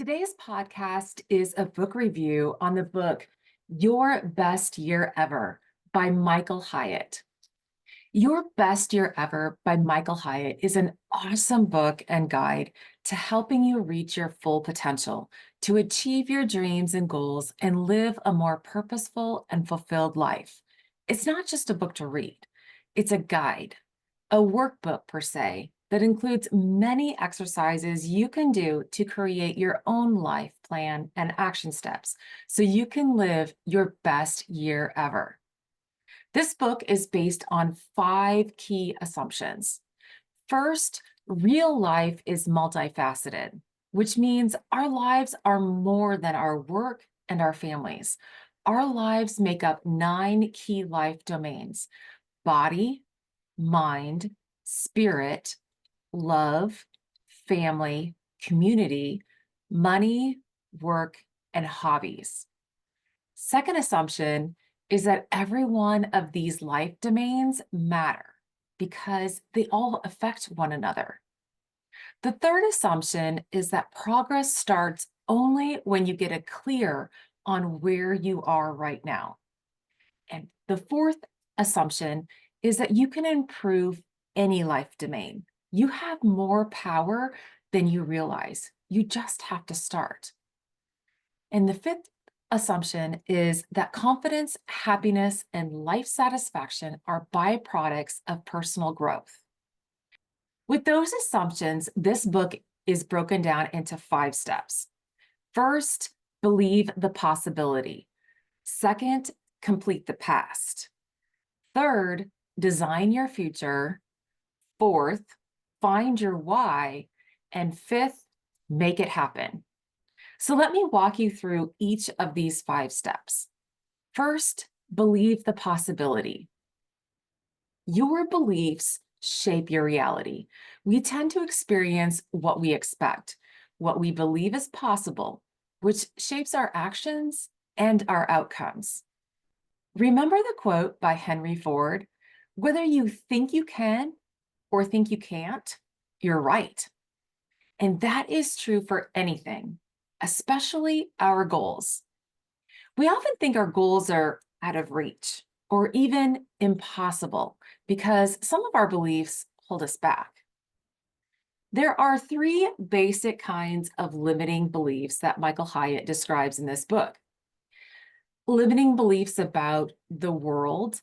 Today's podcast is a book review on the book Your Best Year Ever by Michael Hyatt. Your Best Year Ever by Michael Hyatt is an awesome book and guide to helping you reach your full potential, to achieve your dreams and goals, and live a more purposeful and fulfilled life. It's not just a book to read, it's a guide, a workbook per se, that includes many exercises you can do to create your own life plan and action steps so you can live your best year ever. This book is based on 5 key assumptions. First, real life is multifaceted, which means our lives are more than our work and our families. Our lives make up 9 key life domains: body, mind, spirit, love, family, community, money, work, and hobbies. Second assumption is that every one of these life domains matter because they all affect one another. The third assumption is that progress starts only when you get a clear on where you are right now. And the fourth assumption is that you can improve any life domain. You have more power than you realize. You just have to start. And the fifth assumption is that confidence, happiness, and life satisfaction are byproducts of personal growth. With those assumptions, this book is broken down into 5 steps. First, believe the possibility. Second, complete the past. Third, design your future. Fourth, find your why. And fifth, make it happen. So let me walk you through each of these 5 steps. First, believe the possibility. Your beliefs shape your reality. We tend to experience what we expect, what we believe is possible, which shapes our actions and our outcomes. Remember the quote by Henry Ford, "Whether you think you can or think you can't, you're right." And that is true for anything, especially our goals. We often think our goals are out of reach or even impossible because some of our beliefs hold us back. There are 3 basic kinds of limiting beliefs that Michael Hyatt describes in this book. Limiting beliefs about the world,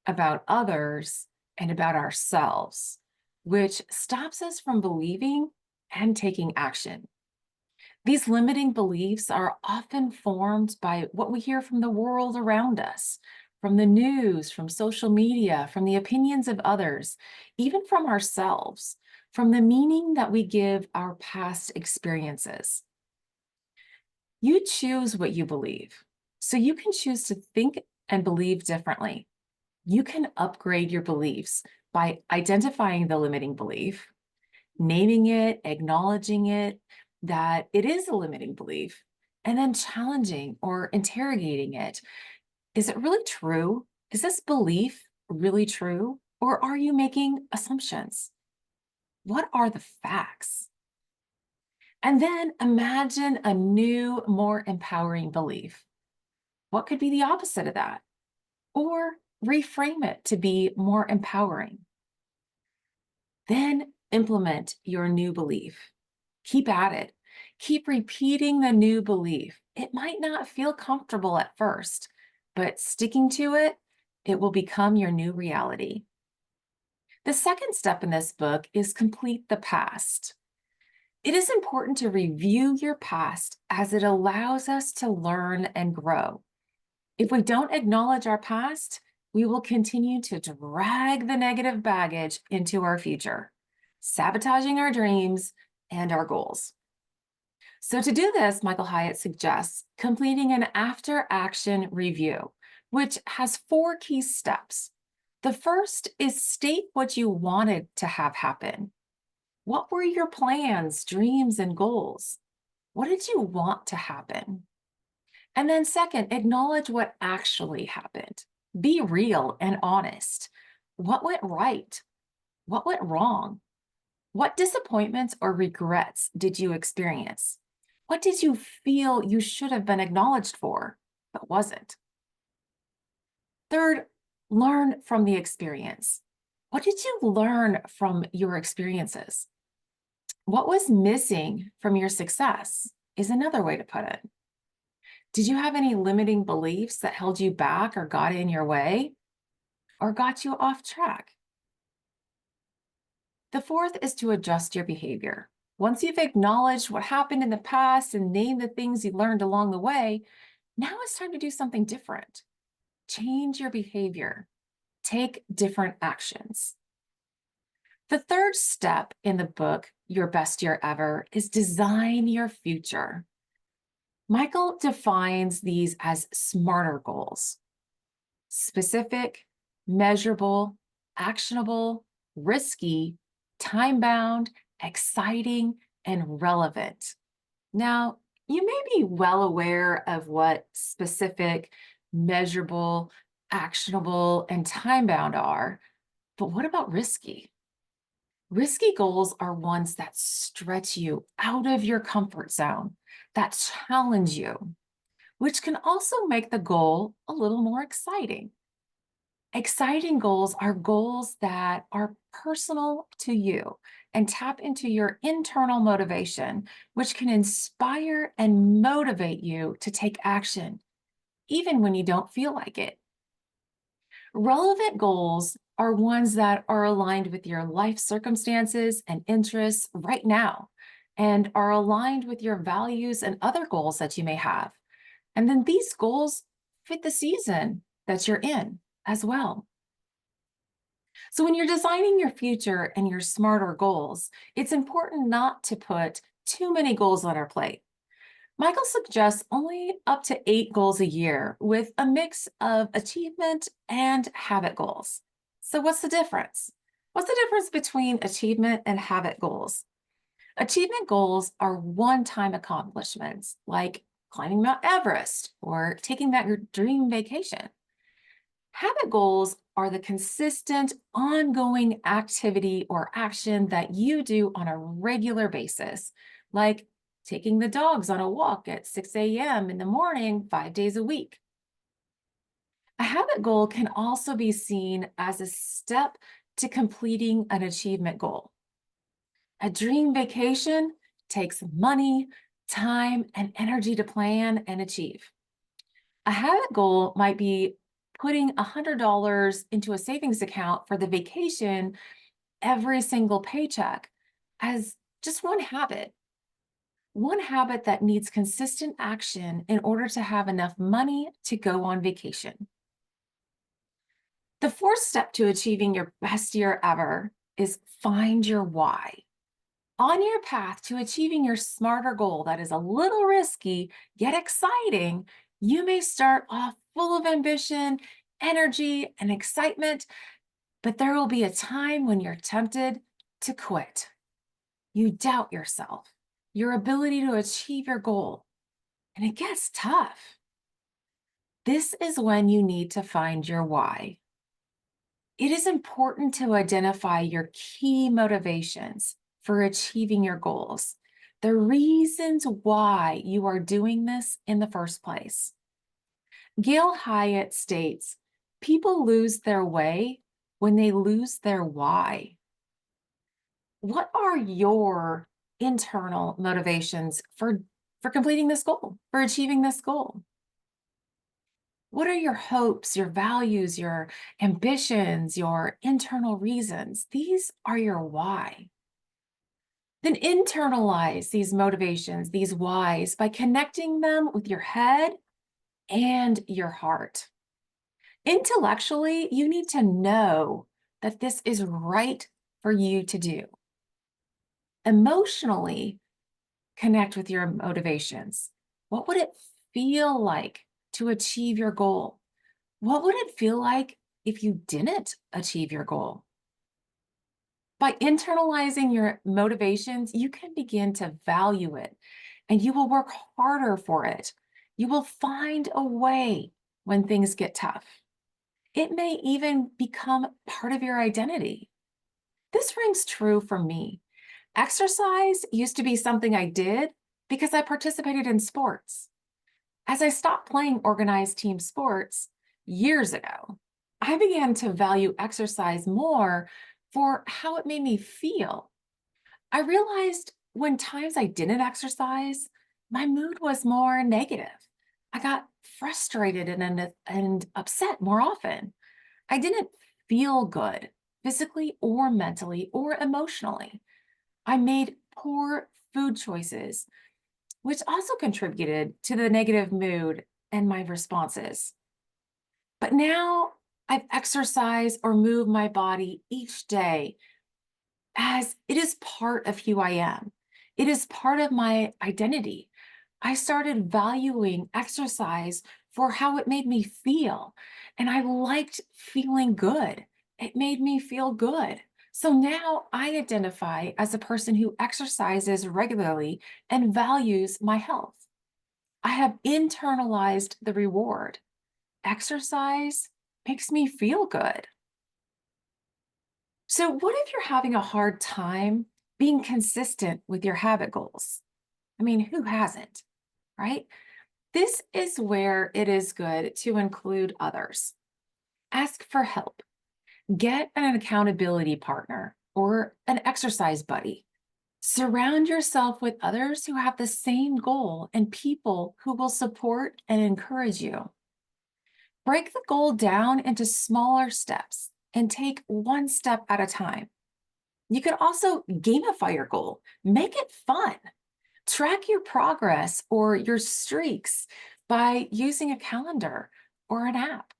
about others, and about ourselves, which stops us from believing and taking action. These limiting beliefs are often formed by what we hear from the world around us, from the news, from social media, from the opinions of others, even from ourselves, from the meaning that we give our past experiences. You choose what you believe, so you can choose to think and believe differently. You can upgrade your beliefs by identifying the limiting belief, naming it, acknowledging it, that it is a limiting belief, and then challenging or interrogating it. Is it really true? Is this belief really true? Or are you making assumptions? What are the facts? And then imagine a new, more empowering belief. What could be the opposite of that? Or reframe it to be more empowering. Then implement your new belief. Keep at it. Keep repeating the new belief. It might not feel comfortable at first, but sticking to it, it will become your new reality. The second step in this book is complete the past. It is important to review your past as it allows us to learn and grow. If we don't acknowledge our past, we will continue to drag the negative baggage into our future, sabotaging our dreams and our goals. So to do this, Michael Hyatt suggests completing an after-action review, which has 4 key steps. The first is state what you wanted to have happen. What were your plans, dreams, and goals? What did you want to happen? And then second, acknowledge what actually happened. Be real and honest. What went right? What went wrong? What disappointments or regrets did you experience? What did you feel you should have been acknowledged for, but wasn't? Third, learn from the experience. What did you learn from your experiences? What was missing from your success is another way to put it. Did you have any limiting beliefs that held you back or got in your way or got you off track? The fourth is to adjust your behavior. Once you've acknowledged what happened in the past and named the things you learned along the way, now it's time to do something different. Change your behavior. Take different actions. The third step in the book, Your Best Year Ever, is design your future. Michael defines these as smarter goals: specific, measurable, actionable, risky, time-bound, exciting, and relevant. Now, you may be well aware of what specific, measurable, actionable, and time-bound are, but what about risky? Risky goals are ones that stretch you out of your comfort zone, that challenge you, which can also make the goal a little more exciting. Exciting goals are goals that are personal to you and tap into your internal motivation, which can inspire and motivate you to take action, even when you don't feel like it. Relevant goals are ones that are aligned with your life circumstances and interests right now, and are aligned with your values and other goals that you may have. And then these goals fit the season that you're in as well. So when you're designing your future and your smarter goals, it's important not to put too many goals on our plate. Michael suggests only up to 8 goals a year with a mix of achievement and habit goals. So what's the difference? What's the difference between achievement and habit goals? Achievement goals are one-time accomplishments like climbing Mount Everest or taking that your dream vacation. Habit goals are the consistent, ongoing activity or action that you do on a regular basis, like taking the dogs on a walk at 6 a.m. in the morning, 5 days a week. A habit goal can also be seen as a step to completing an achievement goal. A dream vacation takes money, time, and energy to plan and achieve. A habit goal might be putting $100 into a savings account for the vacation every single paycheck as just one habit that needs consistent action in order to have enough money to go on vacation. The fourth step to achieving your best year ever is find your why. On your path to achieving your smarter goal that is a little risky, yet exciting, you may start off full of ambition, energy, and excitement, but there will be a time when you're tempted to quit. You doubt yourself, your ability to achieve your goal, and it gets tough. This is when you need to find your why. It is important to identify your key motivations for achieving your goals, the reasons why you are doing this in the first place. Michael Hyatt states, people lose their way when they lose their why. What are your internal motivations for completing this goal, for achieving this goal? What are your hopes, your values, your ambitions, your internal reasons? These are your why. Then internalize these motivations, these whys, by connecting them with your head and your heart. Intellectually, you need to know that this is right for you to do. Emotionally, connect with your motivations. What would it feel like to achieve your goal? What would it feel like if you didn't achieve your goal? By internalizing your motivations, you can begin to value it and you will work harder for it. You will find a way when things get tough. It may even become part of your identity. This rings true for me. Exercise used to be something I did because I participated in sports. As I stopped playing organized team sports years ago, I began to value exercise more for how it made me feel. I realized when times I didn't exercise, my mood was more negative. I got frustrated and upset more often. I didn't feel good physically or mentally or emotionally. I made poor food choices, which also contributed to the negative mood and my responses. But now I've exercised or moved my body each day as it is part of who I am. It is part of my identity. I started valuing exercise for how it made me feel, and I liked feeling good. It made me feel good. So now I identify as a person who exercises regularly and values my health. I have internalized the reward. Exercise makes me feel good. So, what if you're having a hard time being consistent with your habit goals? I mean, who hasn't, right? This is where it is good to include others. Ask for help. Get an accountability partner or an exercise buddy. Surround yourself with others who have the same goal and people who will support and encourage you. Break the goal down into smaller steps and take one step at a time. You can also gamify your goal, make it fun. Track your progress or your streaks by using a calendar or an app.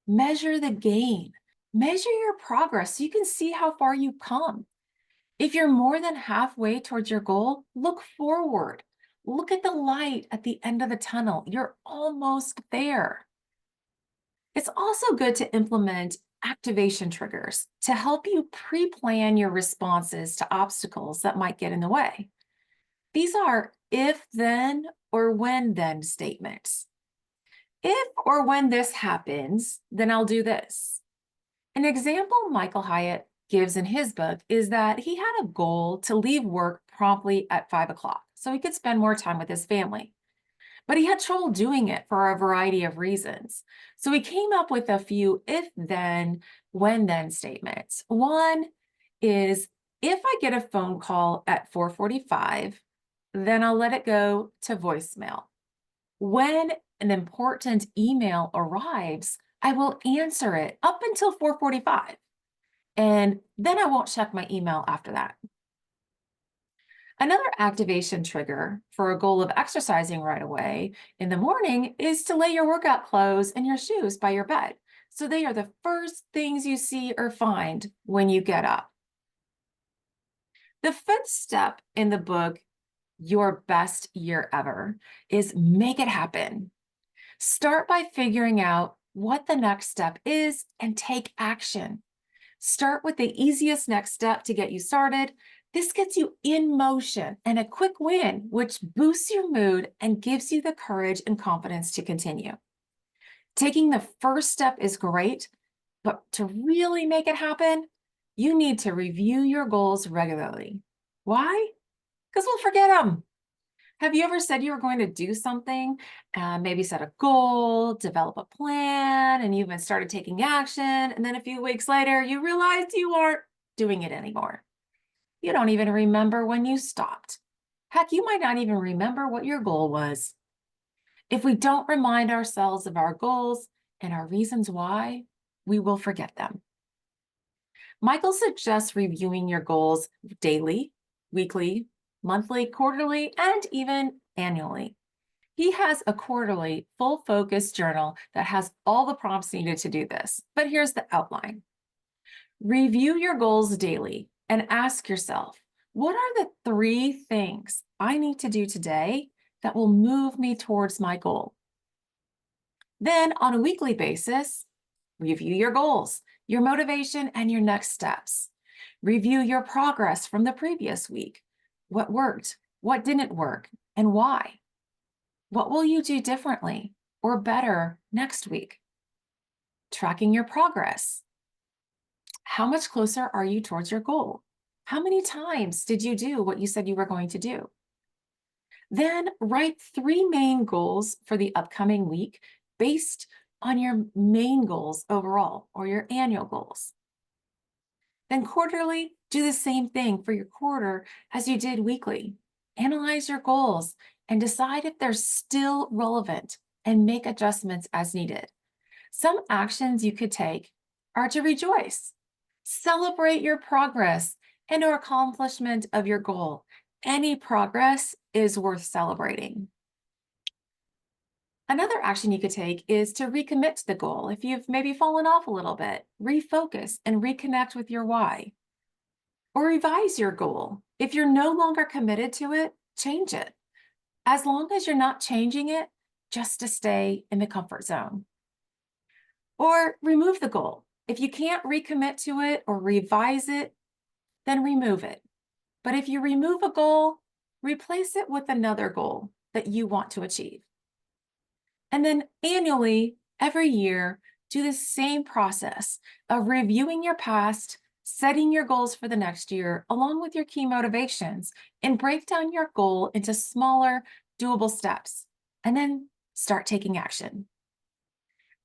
Measure the gain, measure your progress so you can see how far you've come. If you're more than halfway towards your goal, look forward. Look at the light at the end of the tunnel. You're almost there. It's also good to implement activation triggers to help you pre-plan your responses to obstacles that might get in the way. These are if then or when then statements. If or when this happens, then I'll do this. An example Michael Hyatt gives in his book is that he had a goal to leave work promptly at 5 o'clock so he could spend more time with his family. But he had trouble doing it for a variety of reasons. So he came up with a few if then, when then statements. One is if I get a phone call at 4:45, then I'll let it go to voicemail. When an important email arrives, I will answer it up until 4:45, and then I won't check my email after that. Another activation trigger for a goal of exercising right away in the morning is to lay your workout clothes and your shoes by your bed. So they are the first things you see or find when you get up. The fifth step in the book, Your Best Year Ever, is make it happen. Start by figuring out what the next step is and take action. Start with the easiest next step to get you started. This gets you in motion and a quick win, which boosts your mood and gives you the courage and confidence to continue. Taking the first step is great, but to really make it happen, you need to review your goals regularly. Why? Because we'll forget them. Have you ever said you were going to do something, maybe set a goal, develop a plan, and you even started taking action, and then a few weeks later, you realized you aren't doing it anymore? You don't even remember when you stopped. Heck, you might not even remember what your goal was. If we don't remind ourselves of our goals and our reasons why, we will forget them. Michael suggests reviewing your goals daily, weekly, monthly, quarterly, and even annually. He has a quarterly full focus journal that has all the prompts needed to do this, but here's the outline. Review your goals daily and ask yourself, what are the 3 things I need to do today that will move me towards my goal? Then on a weekly basis, review your goals, your motivation, and your next steps. Review your progress from the previous week. What worked? What didn't work? And why? What will you do differently or better next week? Tracking your progress. How much closer are you towards your goal? How many times did you do what you said you were going to do? Then write 3 main goals for the upcoming week based on your main goals overall or your annual goals. Then quarterly, do the same thing for your quarter as you did weekly. Analyze your goals and decide if they're still relevant and make adjustments as needed. Some actions you could take are to rejoice, celebrate your progress and or accomplishment of your goal. Any progress is worth celebrating. Another action you could take is to recommit to the goal. If you've maybe fallen off a little bit, refocus and reconnect with your why. Or revise your goal. If you're no longer committed to it, change it. As long as you're not changing it, just to stay in the comfort zone. Or remove the goal. If you can't recommit to it or revise it, then remove it. But if you remove a goal, replace it with another goal that you want to achieve. And then annually, every year, do the same process of reviewing your past, setting your goals for the next year, along with your key motivations, and break down your goal into smaller, doable steps, and then start taking action.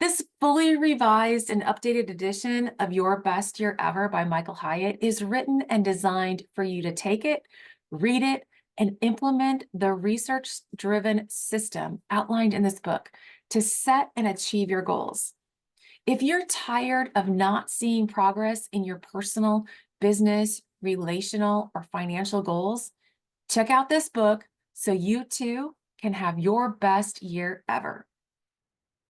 This fully revised and updated edition of Your Best Year Ever by Michael Hyatt is written and designed for you to take it, read it, and implement the research-driven system outlined in this book to set and achieve your goals. If you're tired of not seeing progress in your personal, business, relational, or financial goals, check out this book so you too can have your best year ever.